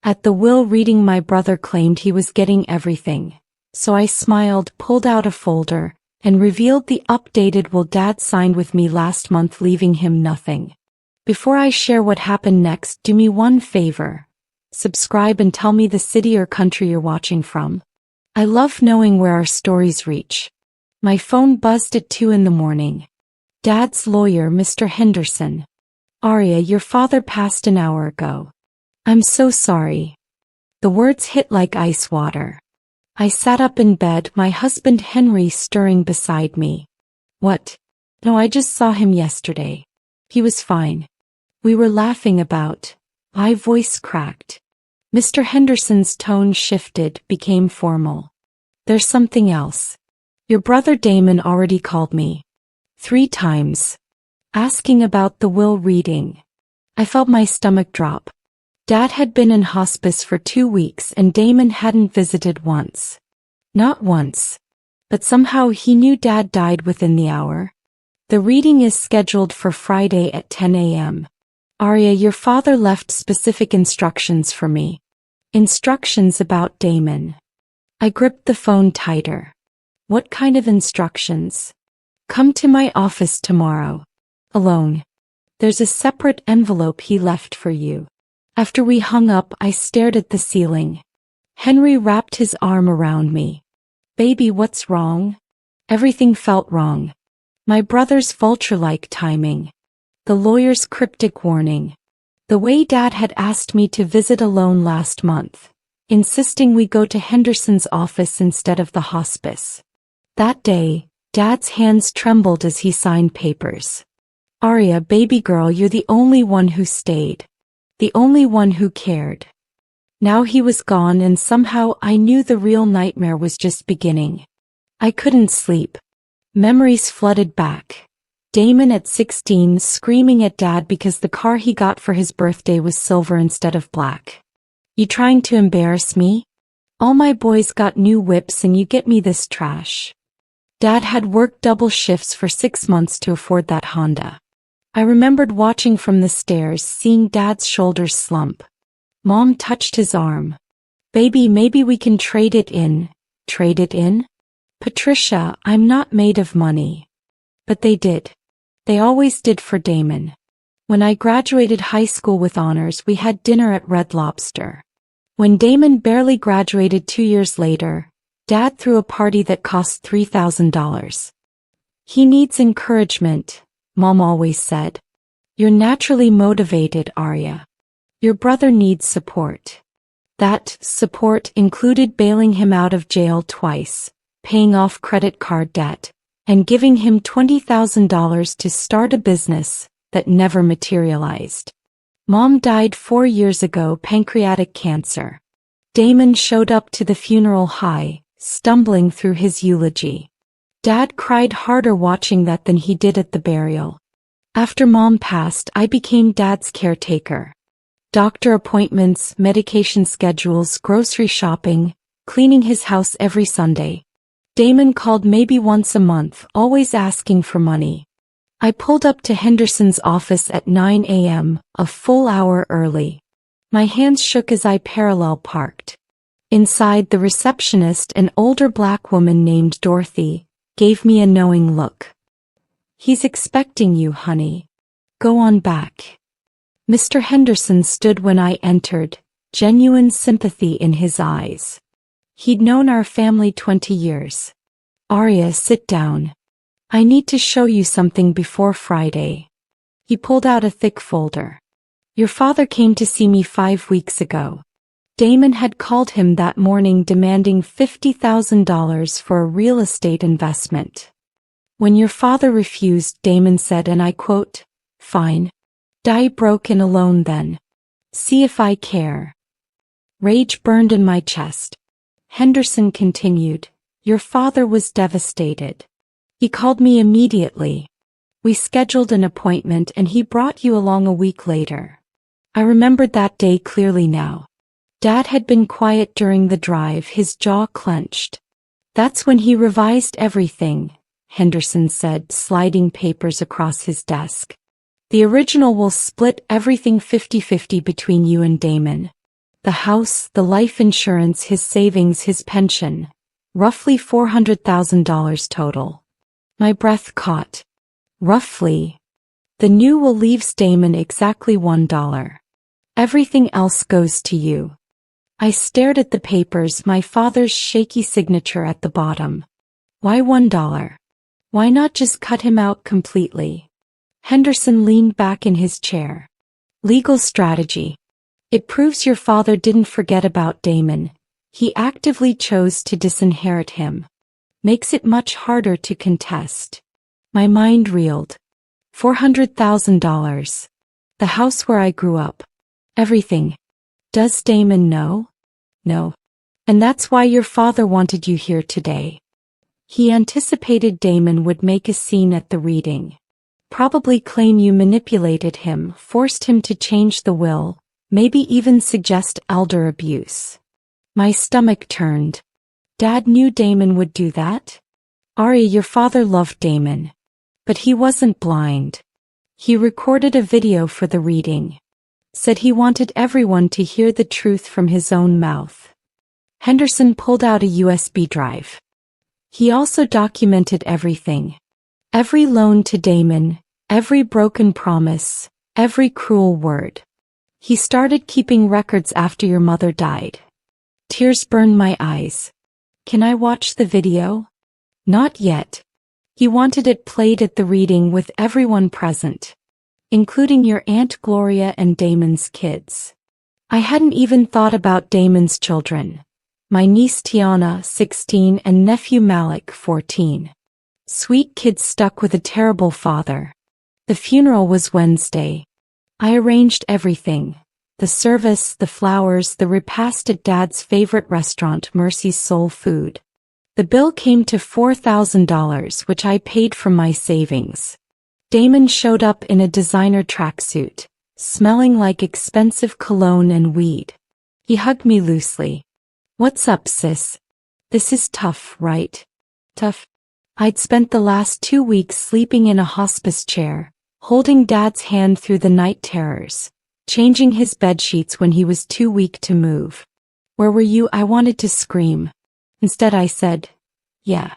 At the will reading, my brother claimed he was getting everything. So I smiled, pulled out a folder, and revealed the updated will Dad signed with me last month, leaving him nothing. Before I share what happened next, do me one favor. Subscribe and tell me the city or country you're watching from. I love knowing where our stories reach. My phone buzzed at 2 in the morning. Dad's lawyer, Mr. Henderson. Aria, your father passed an hour ago. I'm so sorry. The words hit like ice water. I sat up in bed, my husband Henry stirring beside me. What? No, I just saw him yesterday. He was fine. We were laughing about. My voice cracked. Mr. Henderson's tone shifted, became formal. There's something else. Your brother Damon already called me. 3 times. Asking about the will reading. I felt my stomach drop. Dad had been in hospice for 2 weeks and Damon hadn't visited once. Not once. But somehow he knew Dad died within the hour. The reading is scheduled for Friday at 10 a.m. Aria, your father left specific instructions for me. Instructions about Damon. I gripped the phone tighter. What kind of instructions? Come to my office tomorrow. Alone. There's a separate envelope he left for you. After we hung up, I stared at the ceiling. Henry wrapped his arm around me. Baby, what's wrong? Everything felt wrong. My brother's vulture-like timing. The lawyer's cryptic warning. The way Dad had asked me to visit alone last month, insisting we go to Henderson's office instead of the hospice. That day, Dad's hands trembled as he signed papers. Aria, baby girl, you're the only one who stayed. The only one who cared. Now he was gone and somehow I knew the real nightmare was just beginning. I couldn't sleep. Memories flooded back. Damon at 16 screaming at Dad because the car he got for his birthday was silver instead of black. You trying to embarrass me? All my boys got new whips and you get me this trash. Dad had worked double shifts for 6 months to afford that Honda. I remembered watching from the stairs, seeing Dad's shoulders slump. Mom touched his arm. Baby, maybe we can trade it in. Trade it in? Patricia, I'm not made of money. But they did. They always did for Damon. When I graduated high school with honors, we had dinner at Red Lobster. When Damon barely graduated 2 years later, Dad threw a party that cost $3,000. He needs encouragement, Mom always said. You're naturally motivated, Aria. Your brother needs support. That support included bailing him out of jail twice, paying off credit card debt, and giving him $20,000 to start a business that never materialized. Mom died 4 years ago, pancreatic cancer. Damon showed up to the funeral high, stumbling through his eulogy. Dad cried harder watching that than he did at the burial. After Mom passed, I became Dad's caretaker. Doctor appointments, medication schedules, grocery shopping, cleaning his house every Sunday. Damon called maybe once a month, always asking for money. I pulled up to Henderson's office at 9 a.m., a full hour early. My hands shook as I parallel parked. Inside, the receptionist, an older black woman named Dorothy, gave me a knowing look. He's expecting you, honey. Go on back. Mr. Henderson stood when I entered, genuine sympathy in his eyes. He'd known our family 20 years. Aria, sit down. I need to show you something before Friday. He pulled out a thick folder. Your father came to see me 5 weeks ago. Damon had called him that morning demanding $50,000 for a real estate investment. When your father refused, Damon said, and I quote, "Fine. Die broken alone then. See if I care." Rage burned in my chest. Henderson continued, your father was devastated. He called me immediately. We scheduled an appointment and he brought you along a week later. I remembered that day clearly now. Dad had been quiet during the drive, his jaw clenched. That's when he revised everything, Henderson said, sliding papers across his desk. The original will split everything 50-50 between you and Damon. The house, the life insurance, his savings, his pension. Roughly $400,000 total. My breath caught. Roughly. The new will leaves Damon exactly $1. Everything else goes to you. I stared at the papers, my father's shaky signature at the bottom. Why $1? Why not just cut him out completely? Henderson leaned back in his chair. Legal strategy. It proves your father didn't forget about Damon. He actively chose to disinherit him. Makes it much harder to contest. My mind reeled. $400,000. The house where I grew up. Everything. Does Damon know? No. And that's why your father wanted you here today. He anticipated Damon would make a scene at the reading. Probably claim you manipulated him, forced him to change the will, maybe even suggest elder abuse. My stomach turned. Dad knew Damon would do that? Arya, your father loved Damon. But he wasn't blind. He recorded a video for the reading. Said he wanted everyone to hear the truth from his own mouth. Henderson pulled out a USB drive. He also documented everything. Every loan to Damon, every broken promise, every cruel word. He started keeping records after your mother died. Tears burned my eyes. Can I watch the video? Not yet. He wanted it played at the reading with everyone present, including your Aunt Gloria and Damon's kids. I hadn't even thought about Damon's children. My niece Tiana, 16, and nephew Malik, 14. Sweet kids stuck with a terrible father. The funeral was Wednesday. I arranged everything. The service, the flowers, the repast at Dad's favorite restaurant, Mercy's Soul Food. The bill came to $4,000, which I paid from my savings. Damon showed up in a designer tracksuit, smelling like expensive cologne and weed. He hugged me loosely. What's up, sis? This is tough, right? Tough? I'd spent the last 2 weeks sleeping in a hospice chair, holding Dad's hand through the night terrors, changing his bedsheets when he was too weak to move. Where were you? I wanted to scream. Instead I said, yeah.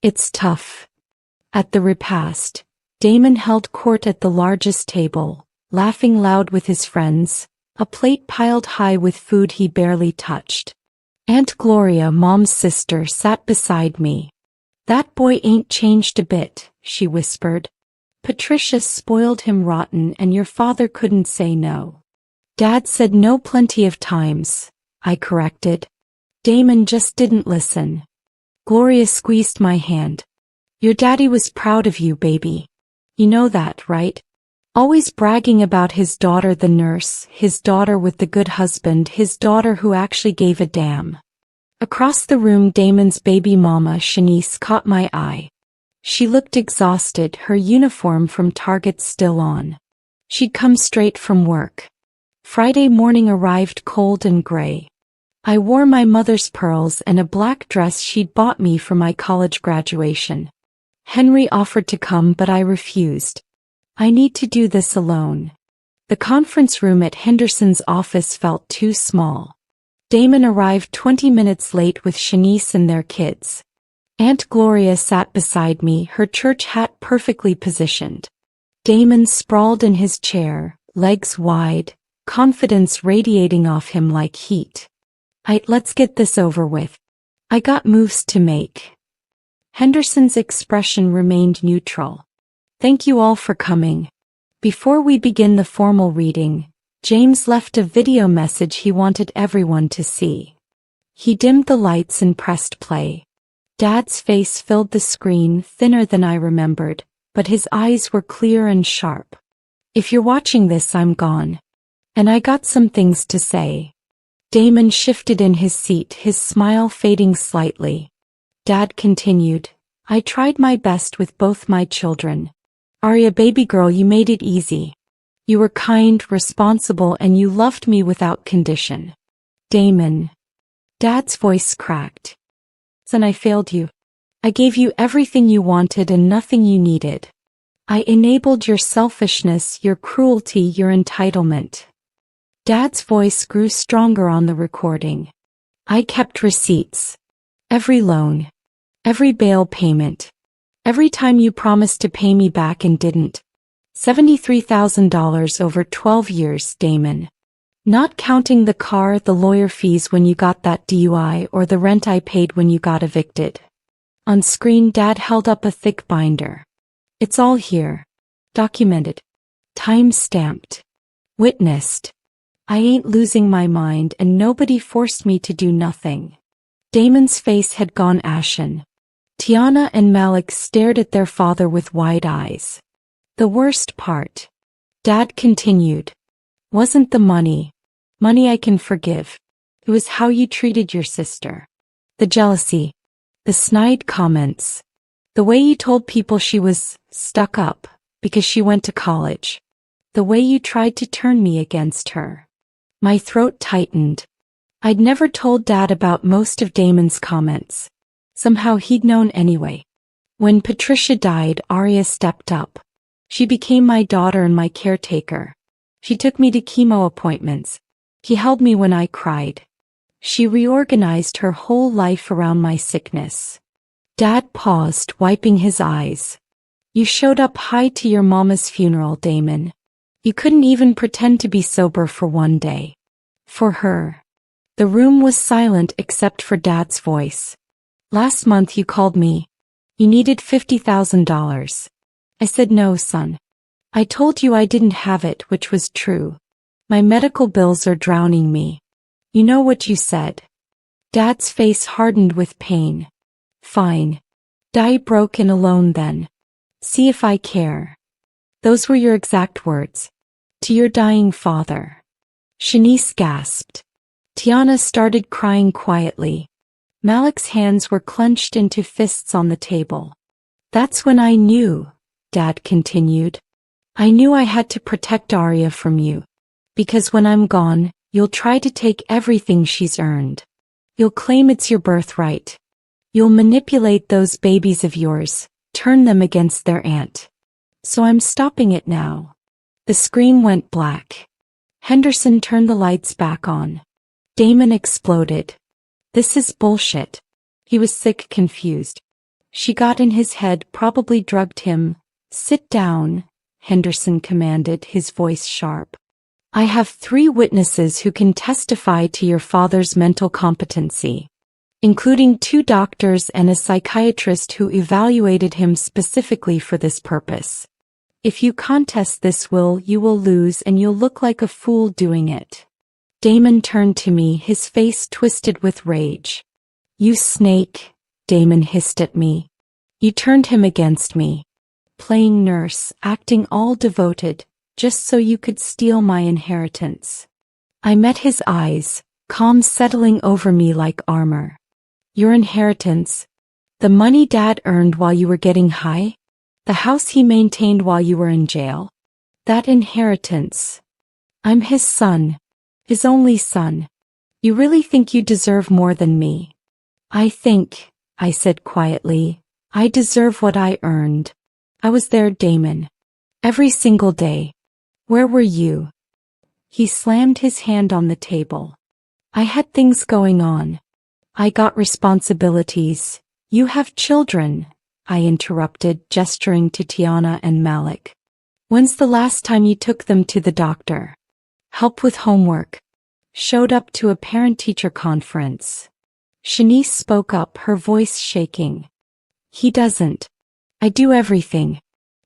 It's tough. At the repast, Damon held court at the largest table, laughing loud with his friends, a plate piled high with food he barely touched. Aunt Gloria, Mom's sister, sat beside me. That boy ain't changed a bit, she whispered. Patricia spoiled him rotten and your father couldn't say no. Dad said no plenty of times, I corrected. Damon just didn't listen. Gloria squeezed my hand. Your daddy was proud of you, baby. You know that, right? Always bragging about his daughter the nurse, his daughter with the good husband, his daughter who actually gave a damn. Across the room, Damon's baby mama, Shanice, caught my eye. She looked exhausted, her uniform from Target still on. She'd come straight from work. Friday morning arrived cold and gray. I wore my mother's pearls and a black dress she'd bought me for my college graduation. Henry offered to come, but I refused. I need to do this alone. The conference room at Henderson's office felt too small. Damon arrived 20 minutes late with Shanice and their kids. Aunt Gloria sat beside me, her church hat perfectly positioned. Damon sprawled in his chair, legs wide, confidence radiating off him like heat. Let's get this over with. I got moves to make. Henderson's expression remained neutral. Thank you all for coming. Before we begin the formal reading, James left a video message he wanted everyone to see. He dimmed the lights and pressed play. Dad's face filled the screen, thinner than I remembered, but his eyes were clear and sharp. If you're watching this, I'm gone. And I got some things to say. Damon shifted in his seat, his smile fading slightly. Dad continued, I tried my best with both my children. Arya, baby girl, you made it easy. You were kind, responsible, and you loved me without condition. Damon. Dad's voice cracked. Then I failed you. I gave you everything you wanted and nothing you needed. I enabled your selfishness, your cruelty, your entitlement. Dad's voice grew stronger on the recording. I kept receipts. Every loan. Every bail payment. Every time you promised to pay me back and didn't. $73,000 over 12 years, Damon. Not counting the car, the lawyer fees when you got that DUI, or the rent I paid when you got evicted. On screen, Dad held up a thick binder. It's all here. Documented. Time-stamped. Witnessed. I ain't losing my mind, and nobody forced me to do nothing. Damon's face had gone ashen. Tiana and Malik stared at their father with wide eyes. The worst part, Dad continued, wasn't the money. Money I can forgive. It was how you treated your sister. The jealousy. The snide comments. The way you told people she was stuck up because she went to college. The way you tried to turn me against her. My throat tightened. I'd never told Dad about most of Damon's comments. Somehow he'd known anyway. When Patricia died, Aria stepped up. She became my daughter and my caretaker. She took me to chemo appointments. He held me when I cried. She reorganized her whole life around my sickness. Dad paused, wiping his eyes. You showed up high to your mama's funeral, Damon. You couldn't even pretend to be sober for one day. For her. The room was silent except for Dad's voice. Last month you called me. You needed $50,000. I said no, son. I told you I didn't have it, which was true. My medical bills are drowning me. You know what you said. Dad's face hardened with pain. Fine. Die broke and alone then. See if I care. Those were your exact words. To your dying father. Shanice gasped. Tiana started crying quietly. Malik's hands were clenched into fists on the table. That's when I knew, Dad continued. I knew I had to protect Aria from you. Because when I'm gone, you'll try to take everything she's earned. You'll claim it's your birthright. You'll manipulate those babies of yours, turn them against their aunt. So I'm stopping it now. The screen went black. Henderson turned the lights back on. Damon exploded. This is bullshit. He was sick, confused. She got in his head, probably drugged him. Sit down, Henderson commanded, his voice sharp. I have 3 witnesses who can testify to your father's mental competency, including 2 doctors and a psychiatrist who evaluated him specifically for this purpose. If you contest this will, you will lose and you'll look like a fool doing it. Damon turned to me, his face twisted with rage. You snake, Damon hissed at me. You turned him against me. Playing nurse, acting all devoted, just so you could steal my inheritance. I met his eyes, calm settling over me like armor. Your inheritance? The money Dad earned while you were getting high? The house he maintained while you were in jail? That inheritance. I'm his son. His only son. You really think you deserve more than me? I think, I said quietly, I deserve what I earned. I was there, Damon. Every single day. Where were you? He slammed his hand on the table. I had things going on. I got responsibilities. You have children, I interrupted, gesturing to Tiana and Malik. When's the last time you took them to the doctor? Help with homework. Showed up to a parent-teacher conference. Shanice spoke up, her voice shaking. He doesn't. I do everything.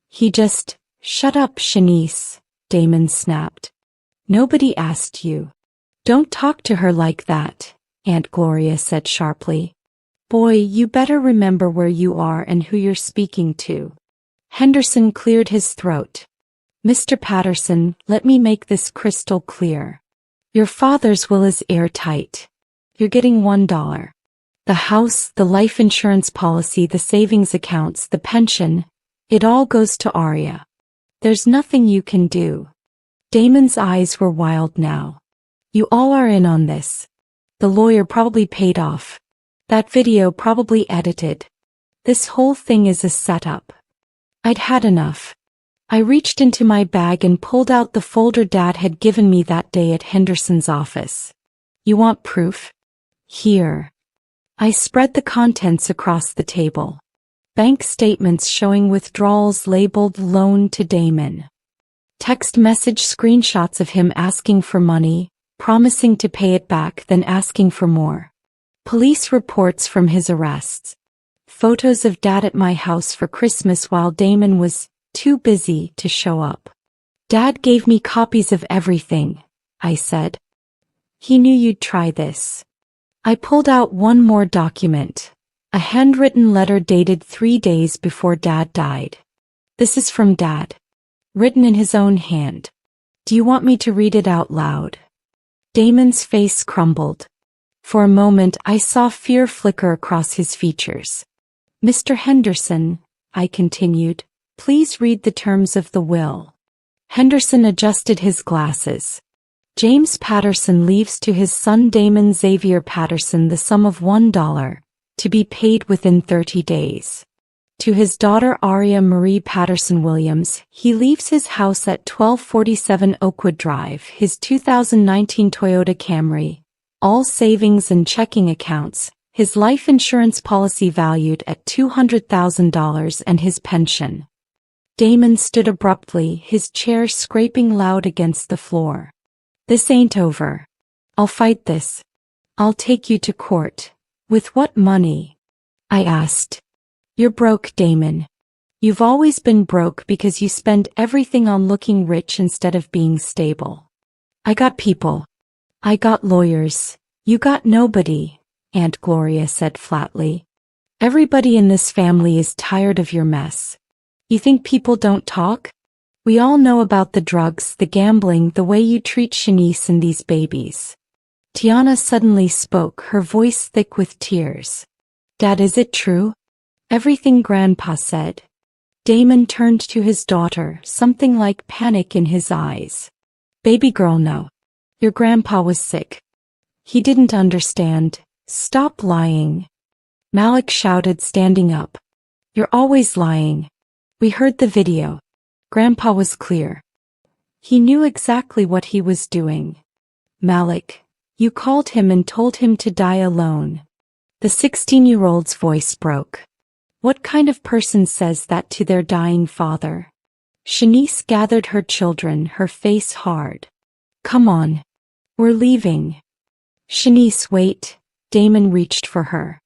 He just, shut up, Shanice, Damon snapped. Nobody asked you. Don't talk to her like that, Aunt Gloria said sharply. Boy, you better remember where you are and who you're speaking to. Henderson cleared his throat. Mr. Patterson, let me make this crystal clear. Your father's will is airtight. You're getting $1. The house, the life insurance policy, the savings accounts, the pension, it all goes to Aria. There's nothing you can do. Damon's eyes were wild now. You all are in on this. The lawyer probably paid off. That video probably edited. This whole thing is a setup. I'd had enough. I reached into my bag and pulled out the folder Dad had given me that day at Henderson's office. You want proof? Here. I spread the contents across the table. Bank statements showing withdrawals labeled loan to Damon. Text message screenshots of him asking for money, promising to pay it back, then asking for more. Police reports from his arrests. Photos of Dad at my house for Christmas while Damon was too busy to show up. Dad gave me copies of everything, I said. He knew you'd try this. I pulled out one more document, a handwritten letter dated 3 days before Dad died. This is from Dad. Written in his own hand. Do you want me to read it out loud? Damon's face crumbled. For a moment I saw fear flicker across his features. Mr. Henderson, I continued, please read the terms of the will. Henderson adjusted his glasses. James Patterson leaves to his son Damon Xavier Patterson the sum of $1, to be paid within 30 days. To his daughter Aria Marie Patterson Williams, he leaves his house at 1247 Oakwood Drive, his 2019 Toyota Camry, all savings and checking accounts, his life insurance policy valued at $200,000 and his pension. Damon stood abruptly, his chair scraping loud against the floor. This ain't over. I'll fight this. I'll take you to court. With what money? I asked. You're broke, Damon. You've always been broke because you spend everything on looking rich instead of being stable. I got people. I got lawyers. You got nobody, Aunt Gloria said flatly. Everybody in this family is tired of your mess. You think people don't talk? We all know about the drugs, the gambling, the way you treat Shanice and these babies. Tiana suddenly spoke, her voice thick with tears. Dad, is it true? Everything Grandpa said. Damon turned to his daughter, something like panic in his eyes. Baby girl, no. Your grandpa was sick. He didn't understand. Stop lying. Malik shouted, standing up. You're always lying. We heard the video. Grandpa was clear. He knew exactly what he was doing. Malik, you called him and told him to die alone. The 16-year-old's voice broke. What kind of person says that to their dying father? Shanice gathered her children, her face hard. Come on. We're leaving. Shanice, wait. Damon reached for her.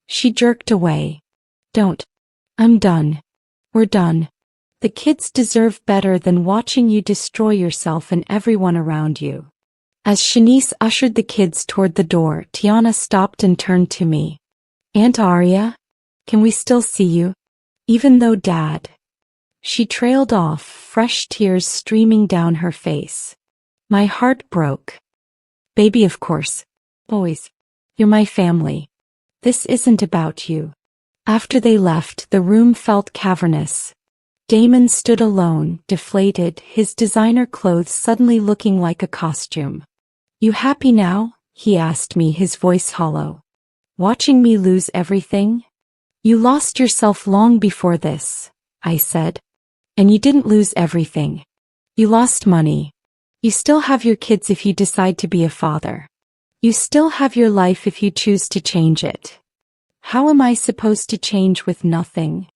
She jerked away. Don't. I'm done. We're done. The kids deserve better than watching you destroy yourself and everyone around you. As Shanice ushered the kids toward the door, Tiana stopped and turned to me. Aunt Aria? Can we still see you? Even though Dad? She trailed off, fresh tears streaming down her face. My heart broke. Baby, of course. Boys. You're my family. This isn't about you. After they left, the room felt cavernous. Damon stood alone, deflated, his designer clothes suddenly looking like a costume. You happy now? He asked me, his voice hollow. Watching me lose everything? You lost yourself long before this, I said. And you didn't lose everything. You lost money. You still have your kids if you decide to be a father. You still have your life if you choose to change it. How am I supposed to change with nothing?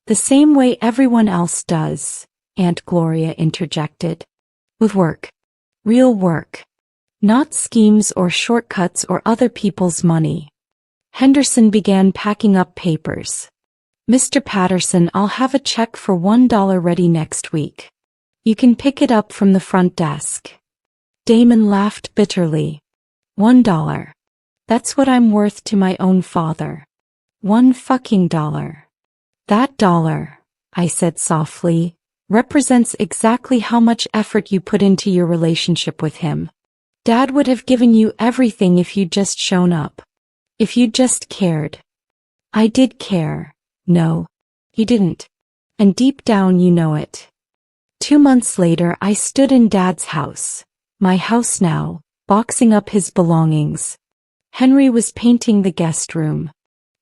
The same way everyone else does, Aunt Gloria interjected. With work. Real work. Not schemes or shortcuts or other people's money. Henderson began packing up papers. Mr. Patterson, I'll have a check for $1 ready next week. You can pick it up from the front desk. Damon laughed bitterly. $1. That's what I'm worth to my own father. $1 fucking dollar. That dollar, I said softly, represents exactly how much effort you put into your relationship with him. Dad would have given you everything if you'd just shown up. If you'd just cared. I did care. No, you didn't. And deep down you know it. 2 months later I stood in Dad's house. My house now, boxing up his belongings. Henry was painting the guest room.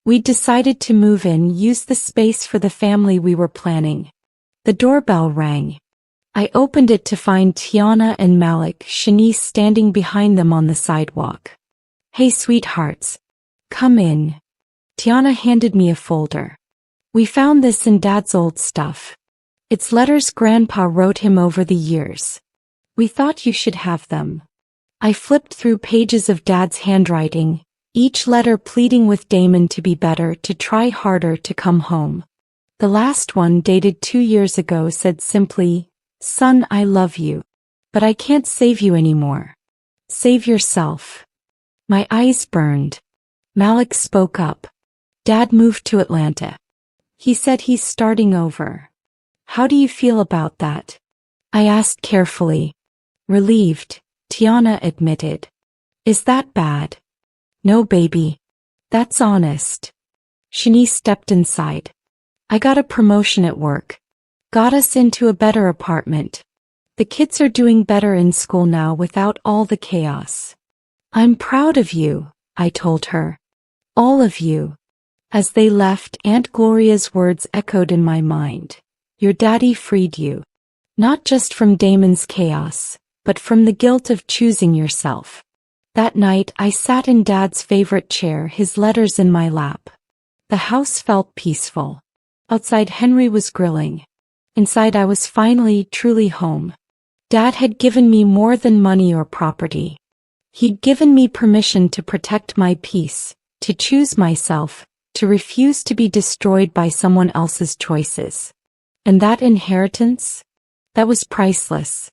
We'd decided to move in, use the space for the family we were planning. The doorbell rang. I opened it to find Tiana and Malik Shanice standing behind them on the sidewalk. "Hey sweethearts. Come in." Tiana handed me a folder. "We found this in Dad's old stuff. It's letters Grandpa wrote him over the years. We thought you should have them." I flipped through pages of Dad's handwriting, each letter pleading with Damon to be better, to try harder, to come home. The last one, dated 2 years ago, said simply, "Son, I love you. But I can't save you anymore. Save yourself." My eyes burned. Malik spoke up. "Dad moved to Atlanta. He said he's starting over. How do you feel about that?" I asked carefully. "Relieved," Tiana admitted. "Is that bad?" "No, baby. That's honest." Shanice stepped inside. "I got a promotion at work. Got us into a better apartment. The kids are doing better in school now without all the chaos." "I'm proud of you," I told her. "All of you." As they left, Aunt Gloria's words echoed in my mind. "Your daddy freed you. Not just from Damon's chaos, but from the guilt of choosing yourself." That night I sat in Dad's favorite chair, his letters in my lap. The house felt peaceful. Outside Henry was grilling. Inside I was finally truly home. Dad had given me more than money or property. He'd given me permission to protect my peace, to choose myself, to refuse to be destroyed by someone else's choices. And that inheritance? That was priceless.